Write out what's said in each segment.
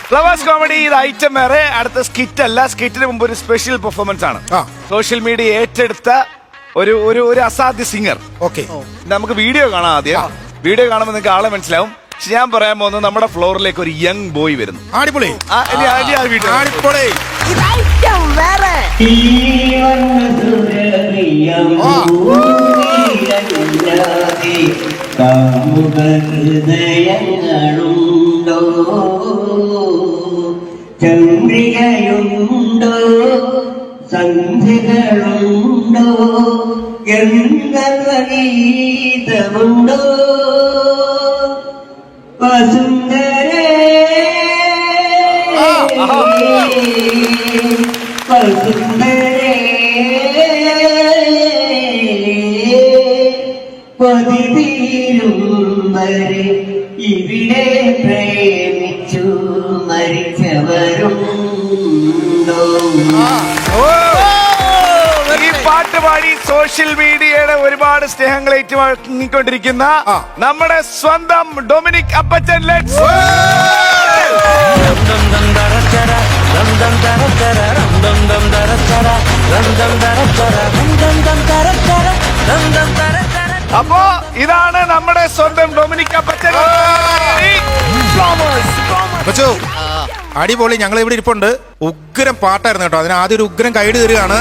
Flowers comedy ഇത് item വേറെ. അടുത്ത സ്കിറ്റ് അല്ല, സ്കിറ്റിന് മുമ്പ് ഒരു സ്പെഷ്യൽ പെർഫോമൻസ് ആണ്. സോഷ്യൽ മീഡിയ ഏറ്റെടുത്ത ഒരു ഒരു ഒരു അസാധ്യ സിംഗർ. ഓക്കെ, നമുക്ക് വീഡിയോ കാണാം. ആദ്യം വീഡിയോ കാണുമ്പോൾ നിങ്ങൾക്ക് ആളെ മനസ്സിലാവും. പക്ഷെ ഞാൻ പറയാൻ പോകുന്നത് നമ്മുടെ ഫ്ലോറിലേക്ക് ഒരു യങ് ബോയ് വരുന്നു. അടിപൊളി, അടിപൊളി. ചന്ദ്രികയുണ്ടോ സന്ധ്യകളുണ്ടോ ഗന്ധർവഗീതമുണ്ടോ വസുന്ധരേ വസുന്ധരേ പതിതീരും വരെ ഇവിടെ പ്രേമിച്ചു മരിച്ചവരുണ്ടോ? ഈ പാട്ട് പാടി സോഷ്യൽ മീഡിയയുടെ ഒരുപാട് സ്നേഹങ്ങൾ ഏറ്റുവാങ്ങിക്കൊണ്ടിരിക്കുന്ന നമ്മുടെ സ്വന്തം ഡൊമിനിക് അപ്പച്ചൻ. ലെറ്റ്സ് അപ്പോ ഇതാണ് നമ്മുടെ സ്വന്തം ഡൊമിനിക് അപ്പച്ചൻ. അടിപൊളി. ഞങ്ങൾ ഇവിടെ ഇരിപ്പുണ്ട്. ഉഗ്രം പാട്ടായിരുന്നു കേട്ടോ. അതിന് ആദ്യം ഒരു ഉഗ്രം കൈഡ് തരികയാണ്.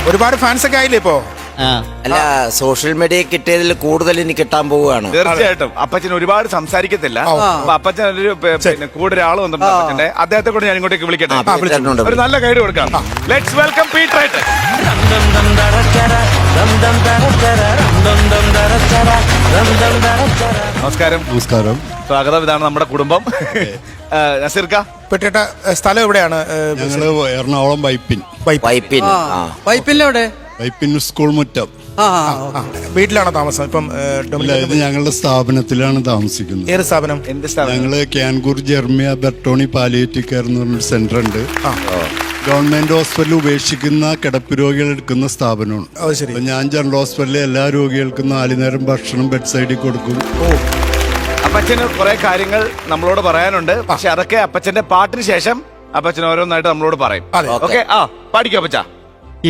ഒരുപാട് ഫാൻസ് ഒക്കെ ആയില്ലേ ഇപ്പോ? അല്ല, സോഷ്യൽ മീഡിയ കിട്ടിയതിൽ കൂടുതൽ ഇനി കിട്ടാൻ പോവുകയാണ്. തീർച്ചയായിട്ടും. അപ്പച്ചൻ ഒരുപാട് സംസാരിക്കത്തില്ല. അപ്പൊ അപ്പച്ചൻ ഒരു പിന്നെ കൂടെ ഒരാൾ വന്നിട്ടുണ്ട് അപ്പച്ചന്റെ. അദ്ദേഹത്തെ കൂടെ ഞാൻ ഇങ്ങോട്ടേക്ക് വിളിക്കട്ടെ. ഒരു നല്ല ഗൈഡ് കൊടുക്കാം. Let's welcome Peter writer. നമസ്കാരം. നമസ്കാരം. സ്വാഗതം. ഇതാണ് നമ്മുടെ കുടുംബം. നസീർക്ക, പെട്ട സ്ഥലം എവിടെയാണ്? ഞങ്ങള് എറണാകുളം വൈപ്പിൻ. വൈപ്പിനിലെവിടെ? വൈപ്പിൻ സ്കൂൾ മുറ്റം. വീട്ടിലാണോ താമസം ഇപ്പം? ഇത് ഞങ്ങളുടെ സ്ഥാപനത്തിലാണ് താമസിക്കുന്നത്. ഏത് സ്ഥാപനം? എന്ത് സ്ഥാപനം? ഞങ്ങള് ക്യാൻകൂർ ജെർമിയ ബെർട്ടോണി പാലിയേറ്റീവ് കെയർ എന്ന് പറഞ്ഞൊരു സെന്റർ ഉണ്ട്. ഗവൺമെന്റ് ഹോസ്പിറ്റലിൽ ഉപേക്ഷിക്കുന്ന കിടപ്പ് രോഗികൾ എടുക്കുന്ന സ്ഥാപനമാണ്. അപ്പൊ ഞാൻ ജനറൽ ഹോസ്പിറ്റലിലെ എല്ലാ രോഗികൾക്കും 4 നേരം ഭക്ഷണം ബെഡ് സൈഡിൽ കൊടുക്കും. അപ്പച്ചന് കുറെ കാര്യങ്ങൾ നമ്മളോട് പറയാനുണ്ട്. പക്ഷെ അതൊക്കെ അപ്പച്ചന്റെ പാട്ടിന് ശേഷം അപ്പച്ചൻ ഓരോന്നായിട്ട് നമ്മളോട് പറയും. ഓക്കെ, പാടിക്കോ അപ്പച്ച.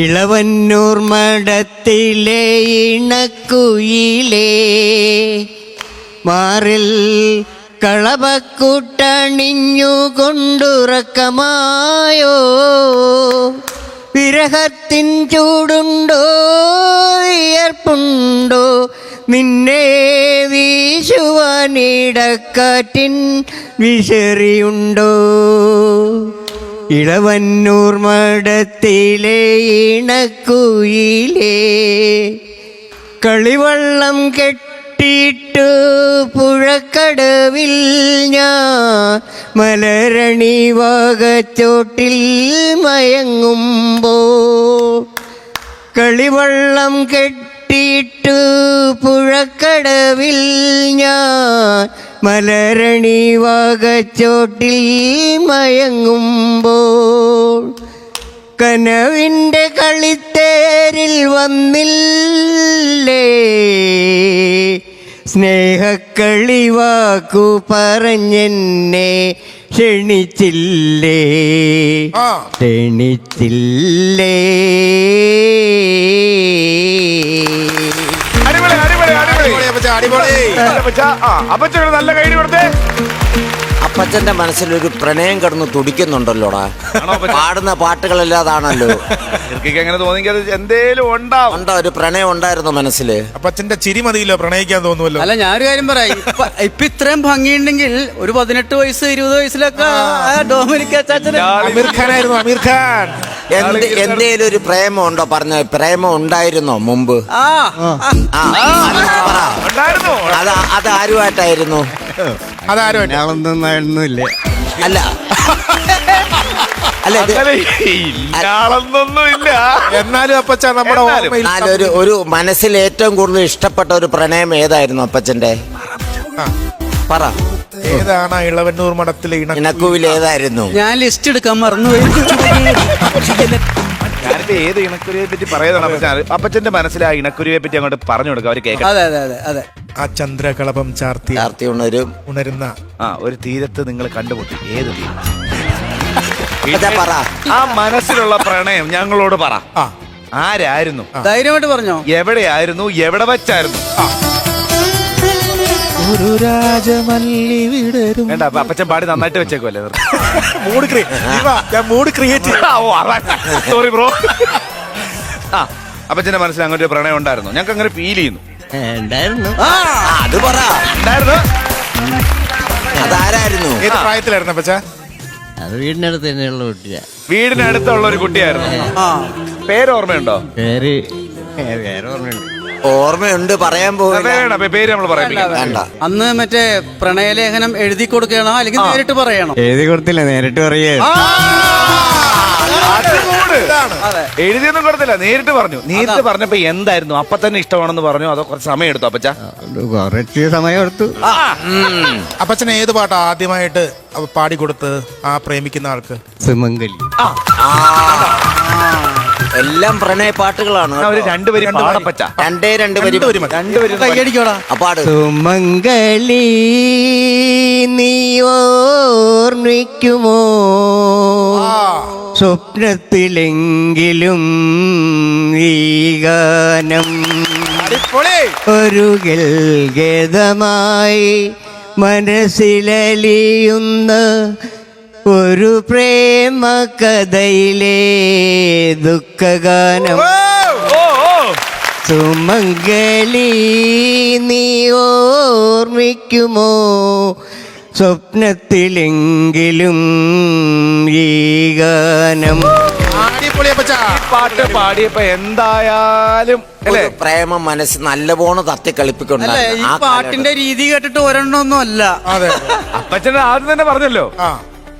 ഇളവന്നൂർ മഠത്തിലെ ഇണക്കുയിലേ മാറിൽ കളപക്കൂട്ടണിഞ്ഞുകൊണ്ടുറക്കമായോ വിരഹത്തിൻ ചൂടുണ്ടോ വിയർപ്പുണ്ടോ നിന്നെ വീശുവാനിടക്കാറ്റിൻ വിശറിയുണ്ടോ ഇളവന്നൂർ മഠത്തിലെ ഇണക്കുയിലേ കളിവള്ളം കെട്ടിയിട്ടു പുഴക്കടവിൽ ഞാൻ മലരണി വാകച്ചോട്ടിൽ മയങ്ങുമ്പോ കളിവള്ളം കെട്ടിയിട്ടു പുഴക്കടവിൽ ഞാൻ മലരണി വാകച്ചോട്ടിൽ മയങ്ങുമ്പോൾ കനവിൻ്റെ കളിത്തേരിൽ വന്നില്ലേ സ്നേഹക്കളിവാക്കു പറഞ്ഞെന്നെ ക്ഷണിച്ചില്ലേ ക്ഷണിച്ചില്ലേ. അപ്പച്ചൻ നല്ല കൈ കൊടുത്തേ. അപ്പച്ചന്റെ മനസ്സിലൊരു പ്രണയം കിടന്ന് തുടിക്കുന്നുണ്ടല്ലോടാ. പാടുന്ന പാട്ടുകളല്ലാതാണല്ലോ. എങ്ങനെ തോന്നിയെങ്കിൽ എന്തേലും ഉണ്ടാവും. ഉണ്ടോ ഒരു പ്രണയം ഉണ്ടായിരുന്നു മനസ്സില്? അപ്പച്ചന്റെ ചിരി മതിയില്ലോ പ്രണയിക്കാൻ തോന്നുമല്ലോ. അല്ല, ഞാനൊരു കാര്യം പറയാം. ഇപ്പൊ ഇത്രയും ഭംഗിയുണ്ടെങ്കിൽ ഒരു 18 വയസ്സ് 20 വയസ്സിലൊക്കെ ഡൊമിനിക് അച്ചാച്ചന് അമീർ ഖാൻ ആയിരുന്നു. അമീർ ഖാൻ എന്തേലും ഒരു പ്രേമം ഉണ്ടോ? പറഞ്ഞ പ്രേമം ഉണ്ടായിരുന്നോ മുമ്പ്? അത് ആരുമായിട്ടായിരുന്നു? അതാരുമായിട്ടാണെന്നൊന്നുമില്ല. അല്ല അല്ല ഇല്ല. എന്നാലും അപ്പച്ച നമ്മുടെ ഒരു മനസ്സിൽ ഏറ്റവും കൂടുതൽ ഇഷ്ടപ്പെട്ട ഒരു പ്രണയം ഏതായിരുന്നു അപ്പച്ചന്റെ? പറ. ഏതാണ് ഇളവന്നൂർ മഠത്തിലെ ഇണക്കുവിൽ ഏതായിരുന്നു? ഞാൻ ലിസ്റ്റ് എടുക്കാൻ മറന്നുപോയി. ഞാനിപ്പോ ഏത് ഇണക്കുരുവിയെ പറ്റി പറയുന്നതാണ് അപ്പച്ചൻ. അപ്പച്ചന്റെ മനസ്സിൽ ആ ഇണക്കുരുവിയെ പറ്റി അങ്ങോട്ട് പറഞ്ഞു കൊടുക്കുക, അവര് കേൾക്കാം. അതെ അതെ അതെ അതെ. ആ ചന്ദ്രകളഭം ചാർത്തി ചാർത്തി ഉണരുന്ന ഒരു തീരത്ത് നിങ്ങൾ കണ്ടുമുട്ടി. ഏത് തീരം? അപ്പച്ചാ പറ. ആ മനസ്സിലുള്ള പ്രണയം ഞങ്ങളോട് പറ. ആരായിരുന്നു? ധൈര്യമായിട്ട് പറഞ്ഞോ. എവിടെയായിരുന്നു? എവിടെ വെച്ചായിരുന്നു? ഒരു രാജമല്ലി വിടരും. വേണ്ട, അപ്പച്ചൻ പാടി നന്നായിട്ട് വെച്ചേക്കുമല്ലേ? Mood create. Sorry bro. ആ അപ്പച്ചന്റെ മനസ്സിൽ അങ്ങനെ ഒരു പ്രണയം ഉണ്ടായിരുന്നു. ഞങ്ങൾക്ക് അങ്ങനെ ഫീൽ ചെയ്യുന്നു. ഉണ്ടായിരുന്നു. അത് പറ. ഉണ്ടായിരുന്നു. അതാരായിരുന്നു? ഏത് പ്രായത്തിലായിരുന്നു അപ്പച്ച? അത് വീടിനടുത്ത് തന്നെയുള്ള കുട്ടിയാ. വീടിനടുത്തുള്ള ഒരു കുട്ടിയായിരുന്നു. പേര് ഓർമ്മയുണ്ടോ? പേര് വേറെ ഓർമ്മയുണ്ട്. ഓർമ്മയുണ്ട്, പറയാൻ പോകില്ല. പേര് നമ്മൾ പറയാം. വേണ്ട. അന്ന് മറ്റേ പ്രണയലേഖനം എഴുതി കൊടുക്കണോ അല്ലെങ്കിൽ നേരിട്ട് പറയണോ? എഴുതി കൊടുത്തില്ല, നേരിട്ട് പറയേ. എഴുതിയൊന്നും കൊടുത്തില്ല, നേരിട്ട് പറഞ്ഞു. നേരിട്ട് പറഞ്ഞപ്പോ എന്തായിരുന്നു? അപ്പൊ തന്നെ ഇഷ്ടമാണെന്ന് പറഞ്ഞു, അതോ കുറച്ച് സമയം എടുത്തു അപ്പച്ച? കുറച്ച് സമയം എടുത്തു. അപ്പച്ചൻ ഏത് പാട്ടാ ആദ്യമായിട്ട് പാടിക്കൊടുത്ത് ആ പ്രേമിക്കുന്ന ആൾക്ക്? സുമംഗലി. എല്ലാം പ്രണയ പാട്ടുകളാണ്. അവര് രണ്ടുപേരും പാടപ്പച്ച. രണ്ടുപേരും കൈയടിക്കോടാ. അപ്പാട്. സുമംഗലി നീ ഓർമ്മിക്കുമോ സ്വപ്നത്തിലെങ്കിലും ഈ ഗാനം ഒരു ഗൽഗതമായി മനസ്സിലലിയുന്ന ഒരു പ്രേമ കഥയിലെ ദുഃഖഗാനം. സുമംഗലി നീ ഓർമ്മിക്കുമോ സ്വപ്നത്തിലെങ്കിലും ഈ ഗാനം. പാട്ട് പാടിയപ്പോ എന്തായാലും ഒരു പ്രേമ മനസ്സ് നല്ലപോലെ തത്തിക്കളിപ്പിക്കൊണ്ട്. അല്ല, ഈ പാട്ടിന്റെ രീതി കേട്ടിട്ട് ഒരെണ്ണൊന്നും അല്ല. അപ്പച്ചനെ ആദ്യം തന്നെ പറഞ്ഞല്ലോ,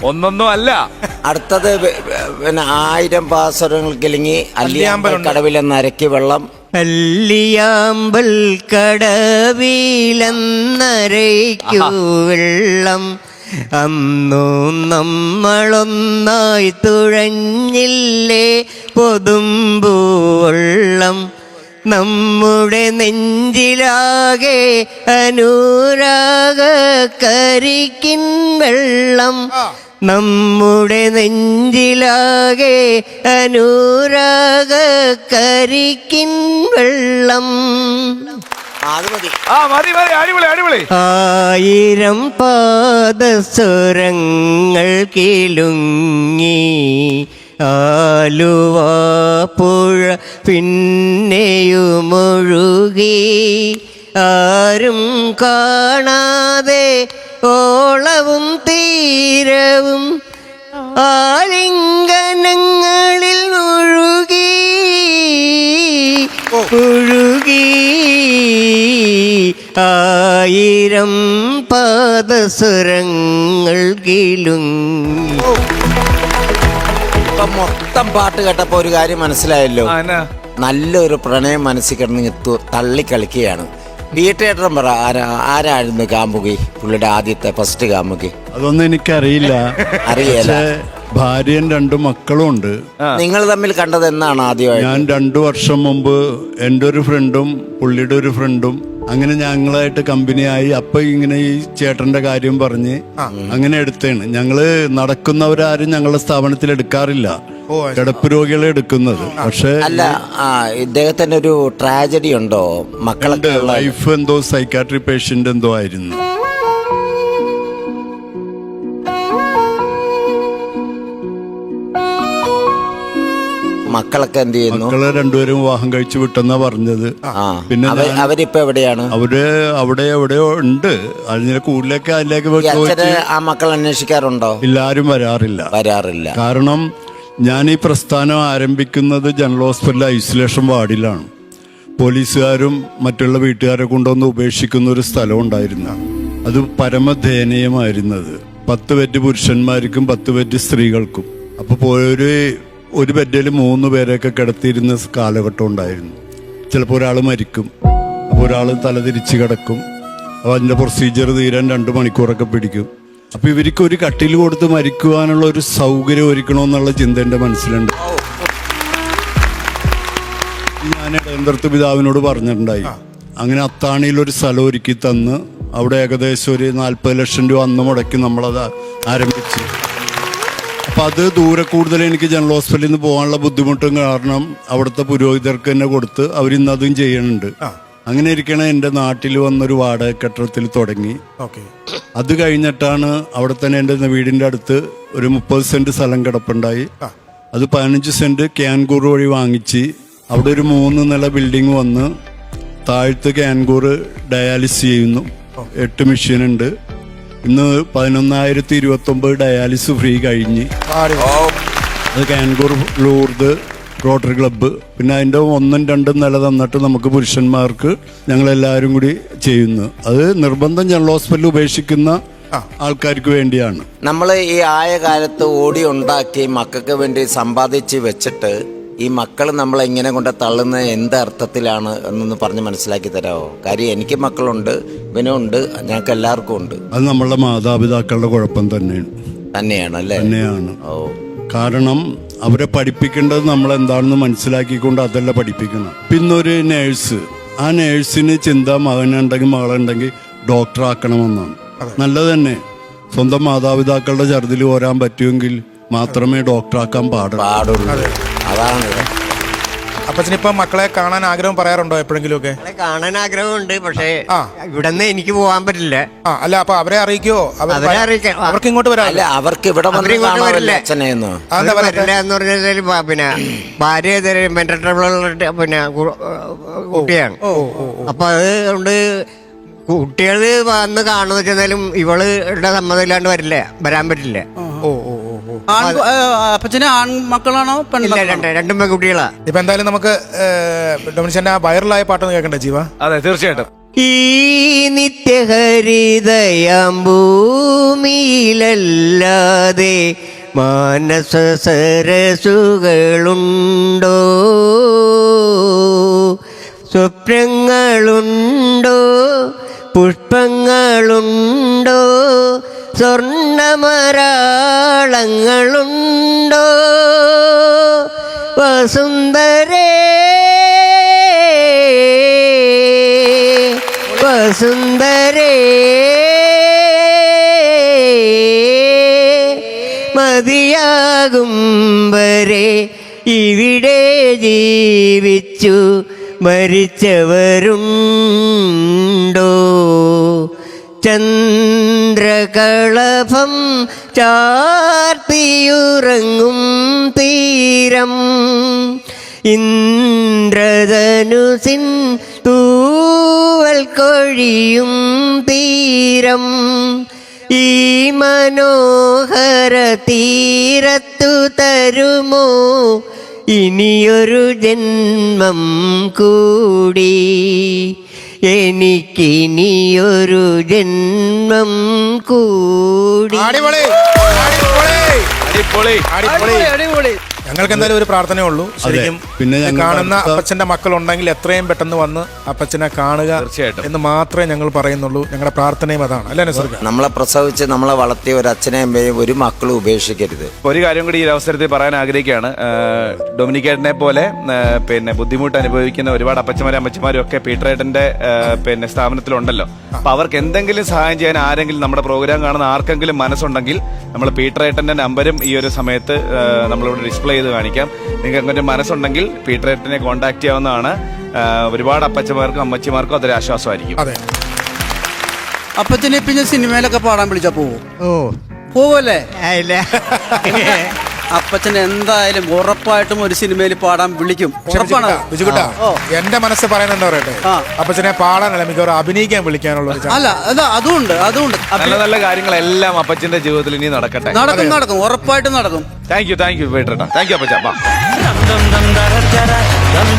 ഒന്നൊന്നും അല്ല. അടുത്തത് പിന്നെ 1000 പാസരങ്ങൾ കിളിങ്ങി അല്ലിയാമ്പൽ കടവിലെന്നരക്കി വെള്ളം. അല്ലിയാമ്പൽ കടവിലെന്നരയ്ക്കു വെള്ളം അന്നു നമ്മളൊന്നായി തുഴഞ്ഞില്ലേ പൊതുമ്പുവെള്ളം നമ്മുടെ നെഞ്ചിലാകെ അനുരാഗ കരിക്കിൻ വെള്ളം നമ്മുടെ നെഞ്ചിലാകെ അനുരാഗ കരിക്കിൻ വെള്ളം. മതി അടിപൊളി അടിപൊളി. 1000 പാദസ്വരങ്ങൾ കിലുങ്ങി ആലുവ പുഴ പിന്നെയുമൊഴുകി ആരും കാണാതെ ഓളവും തീരവും ആലിംഗനങ്ങളിൽ ഒഴുകി ഒഴുകി 1000 പാദസ്വരങ്ങൾ കിലുങ്ങി. ഇപ്പൊ മൊത്തം പാട്ട് കേട്ടപ്പോ ഒരു കാര്യം മനസ്സിലായല്ലോ. നല്ലൊരു പ്രണയം മനസ്സിൽ കിടന്ന് തള്ളിക്കളിക്കുകയാണ്. വീട്ടേട്ടൻ പറ, ആരായിരുന്നു കാമുകി? പുള്ളിയുടെ ആദ്യത്തെ ഫസ്റ്റ് കാമുകി? അതൊന്നും എനിക്കറിയില്ല. അറിയില്ല. ഭാര്യയും 2 മക്കളും ഉണ്ട്. നിങ്ങൾ തമ്മിൽ കണ്ടത് എന്നാണ് ആദ്യമായി? ഞാൻ 2 വർഷം മുമ്പ് എൻ്റെ ഒരു ഫ്രണ്ടും പുള്ളിയുടെ ഒരു ഫ്രണ്ടും അങ്ങനെ ഞങ്ങളായിട്ട് കമ്പനിയായി. അപ്പൊ ഇങ്ങനെ ഈ ചേട്ടന്റെ കാര്യം പറഞ്ഞ് അങ്ങനെ എടുത്തേണ്. ഞങ്ങള് നടക്കുന്നവരാരും ഞങ്ങളുടെ സ്ഥാപനത്തിൽ എടുക്കാറില്ല, കിടപ്പ് രോഗികളെ എടുക്കുന്നത്. പക്ഷെ അല്ല, ഇദ്ദേഹത്തിന് ഒരു ട്രാജഡി ഉണ്ടോ? മക്കളുടെ വൈഫ് എന്തോ സൈക്കാട്രി പേഷ്യന്റ് എന്തോ ആയിരുന്നു. മക്കളൊക്കെ എന്ത് ചെയ്യുന്നു? മക്കള് 2പേരും വിവാഹം കഴിച്ചു വിട്ടെന്നാ പറഞ്ഞത്. പിന്നെ അവരിപ്പോ എവിടെയാണ്? അവര് അവിടെ എവിടെയോ ഉണ്ട്. അതിനെ കൂടുതലൊക്കെ അതിലേക്ക് ആ മക്കൾ അന്വേഷിക്കാറുണ്ടോ? എല്ലാരും വരാറില്ല. കാരണം ഞാൻ ഈ പ്രസ്ഥാനം ആരംഭിക്കുന്നത് ജനറൽ ഹോസ്പിറ്റൽ ഐസൊലേഷൻ വാർഡിലാണ്. പോലീസുകാരും മറ്റുള്ള വീട്ടുകാരെ കൊണ്ടുവന്ന് ഉപേക്ഷിക്കുന്ന ഒരു സ്ഥലം ഉണ്ടായിരുന്നു. അത് പരമദയനീയമായിരുന്നത്. 10 ബെഡ് പുരുഷന്മാർക്കും 10 ബെഡ് സ്ത്രീകൾക്കും. അപ്പൊ ഒരു ബെഡിൽ 3 പേരെയൊക്കെ കിടത്തിയിരുന്ന കാലഘട്ടം ഉണ്ടായിരുന്നു. ചിലപ്പോൾ ഒരാൾ മരിക്കും, അപ്പോൾ ഒരാൾ തലതിരിച്ച് കിടക്കും. അപ്പോൾ അതിൻ്റെ പ്രൊസീജിയർ തീരാൻ 2 മണിക്കൂറൊക്കെ പിടിക്കും. അപ്പോൾ ഇവർക്ക് ഒരു കട്ടിൽ കൊടുത്ത് മരിക്കുവാനുള്ള ഒരു സൗകര്യം ഒരുക്കണമെന്നുള്ള ചിന്ത എൻ്റെ മനസ്സിലുണ്ട്. ഞാൻ ഇടയന്ത്രത്ത് പിതാവിനോട് പറഞ്ഞിട്ടുണ്ടായി. അങ്ങനെ അത്താണിയിൽ ഒരു സ്ഥലം ഒരുക്കി തന്ന് അവിടെ ഏകദേശം ഒരു 40 ലക്ഷം രൂപ അന്ന് മുടക്കി നമ്മളത് ആരംഭിച്ചു. അപ്പം അത് ദൂരെ കൂടുതൽ എനിക്ക് ജനറൽ ഹോസ്പിറ്റലിൽ നിന്ന് പോകാനുള്ള ബുദ്ധിമുട്ടും കാരണം അവിടുത്തെ പുരോഹിതർക്ക് തന്നെ കൊടുത്ത് അവരിന്ന് അതും ചെയ്യുന്നുണ്ട്. അങ്ങനെ ഇരിക്കണ എൻ്റെ നാട്ടിൽ വന്നൊരു വാടക കെട്ടിടത്തിൽ തുടങ്ങി. അത് കഴിഞ്ഞിട്ടാണ് അവിടെ തന്നെ എൻ്റെ വീടിൻ്റെ അടുത്ത് ഒരു 30 സെന്റ് സ്ഥലം കിടപ്പുണ്ടായി. അത് 15 സെന്റ് ക്യാൻകൂർ വഴി വാങ്ങിച്ച് അവിടെ ഒരു 3 നില ബിൽഡിംഗ് വന്ന് താഴത്ത് ക്യാൻകൂർ ഡയാലിസ് ചെയ്യുന്നു. 8 മെഷീനുണ്ട്. ഇന്ന് 11,029 ഡയാലിസ് ഫ്രീ കഴിഞ്ഞ്. അത് ക്യാൻകൂർ, ലൂർദ്, റോട്ടറി ക്ലബ്ബ്, പിന്നെ അതിൻ്റെ 1ഉം 2ഉം നില തന്നിട്ട് നമുക്ക് പുരുഷന്മാർക്ക് ഞങ്ങളെല്ലാവരും കൂടി ചെയ്യുന്നു. അത് നിർബന്ധം ജനറൽ ഹോസ്പിറ്റലിൽ ഉപേക്ഷിക്കുന്ന ആൾക്കാർക്ക് വേണ്ടിയാണ്. നമ്മൾ ഈ ആയ കാലത്ത് ഓടി ഉണ്ടാക്കി മക്കൾക്ക് വേണ്ടി സമ്പാദിച്ച് വെച്ചിട്ട് ഈ മക്കൾ നമ്മളെ ഇങ്ങനെ കൊണ്ട് തള്ളുന്നത് എന്ത് അർത്ഥത്തിലാണ് എന്നൊന്ന് പറഞ്ഞ് മനസ്സിലാക്കി തരാമോ? കാര്യം എനിക്ക് മക്കളുണ്ട്, ഇവനുണ്ട്, ഞങ്ങൾക്ക് എല്ലാവർക്കും ഉണ്ട്. അത് നമ്മളുടെ മാതാപിതാക്കളുടെ കുഴപ്പം തന്നെയാണ് അല്ലേ? തന്നെയാണ്. ഓ, കാരണം അവരെ പഠിപ്പിക്കേണ്ടത് നമ്മൾ എന്താണെന്ന് മനസ്സിലാക്കിക്കൊണ്ട് അതല്ല പഠിപ്പിക്കണം. പിന്നൊരു നേഴ്സ്, ആ നേഴ്സിന് ചിന്ത മകനുണ്ടെങ്കിൽ മകളുണ്ടെങ്കിൽ ഡോക്ടറാക്കണമെന്നാണ്. നല്ലത് തന്നെ. സ്വന്തം മാതാപിതാക്കളുടെ ചെറുതിൽ ഓരാൻ പറ്റുമെങ്കിൽ മാത്രമേ ഡോക്ടറാക്കാൻ പാടുള്ളൂ. അതാണ്. അപ്പച്ചനിപ്പം മക്കളെ കാണാൻ ആഗ്രഹം പറയാറുണ്ടോ എപ്പോഴെങ്കിലും ഒക്കെ? കാണാൻ ആഗ്രഹമുണ്ട്, പക്ഷേ ഇവിടെ നിന്ന് എനിക്ക് പോകാൻ പറ്റില്ല. അല്ല, അപ്പൊ അവരെ അറിയിക്കോ? അവരെ അറിയിക്കാം. അവർക്ക് ഇങ്ങോട്ട് വരാം. അല്ല, അവർക്ക് ഇവിടെ വരില്ല. അച്ഛനെന്ന് പറ്റില്ല എന്ന് പറഞ്ഞാൽ പിന്നെ ഭാര്യ മെന്റൽ ട്രബിളുള്ള പിന്നെ കുട്ടിയാണ്. അപ്പൊ അതുകൊണ്ട് കുട്ടികൾ വന്ന് കാണുന്ന വെച്ചാലും ഇവളുടെ സമ്മതം ഇല്ലാണ്ട് വരാൻ പറ്റില്ല. അപ്പച്ചന് ആൺമക്കളാണോ പെൺമക്കളാണോ? രണ്ടും പെൺകുട്ടികളാ. ഇപ്പൊ എന്തായാലും നമുക്ക് ഡൊമിനിച്ചന്റെ വൈറലായ പാട്ടൊന്ന് കേൾക്കണ്ടേ ജീവ? അതെ, തീർച്ചയായിട്ടും. ഈ നിത്യഹരിതയാം ഭൂമിയിലല്ലാതെ മാനസ സരസുകളുണ്ടോ? സ്വപ്നങ്ങളുണ്ടോ? പുഷ്പങ്ങളുണ്ടോ? സ്വർണ്ണമരാളങ്ങളുണ്ടോ? വസുന്ധരേ വസുന്ധരേ മതിയാകും വരെ ഇവിടെ ജീവിച്ചു മരിച്ചവരുണ്ടോ? ചന്ദ്രകളഭം ചാർത്തിയുറങ്ങും തീരം, ഇന്ദ്രധനുസിൻ തൂവൽ കൊഴിയും തീരം, ഈ മനോഹര തീരത്തു തരുമോ ഇനിയൊരു ജന്മം കൂടി? എനിക്കിനിയൊരു ജന്മം കൂടി. അടിപൊളി. ഞങ്ങൾക്ക് എന്തായാലും ഒരു പ്രാർത്ഥനയേ ഉള്ളൂ. ശരിക്കും പിന്നെ കാണുന്ന അപ്പച്ചന്റെ മക്കളുണ്ടെങ്കിൽ എത്രയും പെട്ടെന്ന് വന്ന് അപ്പച്ചനെ കാണുക എന്ന് മാത്രമേ ഞങ്ങൾ പറയുന്നുള്ളൂ. ഞങ്ങളുടെ പ്രാർത്ഥനയും അതാണ്, അല്ലേ നസീർ? നമ്മളെ പ്രസവിച്ച് നമ്മളെ വളർത്തിയ ഒരു അച്ഛനെയും അമ്മയും ഒരു മക്കളും ഉപേക്ഷിക്കരുത്. ഒരു കാര്യം കൂടി ഈ അവസരത്തിൽ പറയാൻ ആഗ്രഹിക്കുകയാണ്. ഡൊമിനിക്കേട്ടനെ പോലെ പിന്നെ ബുദ്ധിമുട്ട് അനുഭവിക്കുന്ന ഒരുപാട് അപ്പച്ചമാരും അമ്മച്ചിമാരും ഒക്കെ പീറ്ററേട്ടന്റെ പിന്നെ സ്ഥാപനത്തിലുണ്ടല്ലോ. അപ്പൊ അവർക്ക് എന്തെങ്കിലും സഹായം ചെയ്യാൻ ആരെങ്കിലും നമ്മുടെ പ്രോഗ്രാം കാണുന്ന ആർക്കെങ്കിലും മനസ്സുണ്ടെങ്കിൽ നമ്മൾ പീറ്ററേട്ടന്റെ നമ്പരും ഈ ഒരു സമയത്ത് നമ്മളിവിടെ ഡിസ്പ്ലേ ചെയ്ത് കാണിക്കാം. നിങ്ങൾക്ക് അങ്ങനെ മനസ്സുണ്ടെങ്കിൽ പീറ്ററേട്ടനെ കോൺടാക്ട് ചെയ്യാവുന്നതാണ്. ഒരുപാട് അപ്പച്ചമാർക്കും അമ്മച്ചിമാർക്കും അതൊരു ആശ്വാസമായിരിക്കും. അപ്പച്ചനെ പിന്നെ സിനിമയിലൊക്കെ പാടാൻ വിളിച്ചാ പോവല്ലേ? അപ്പച്ചൻ എന്തായാലും ഉറപ്പായിട്ടും ഒരു സിനിമയിൽ പാടാൻ വിളിക്കും. ഉറപ്പാണ്. എന്റെ മനസ്സ് പറയുന്നുണ്ട് പറയട്ടെ, അപ്പച്ചനെ പാടാനല്ല മിക്കവാറും അഭിനയിക്കാൻ വിളിക്കാനുള്ള. അല്ല, അതുണ്ട്. നല്ല നല്ല കാര്യങ്ങളെല്ലാം അപ്പച്ചന്റെ ജീവിതത്തിൽ ഇനി നടക്കട്ടെ. നടക്കും, ഉറപ്പായിട്ടും നടക്കും. താങ്ക് യു പീറ്ററേട്ടാ. താങ്ക് യു അപ്പച്ച.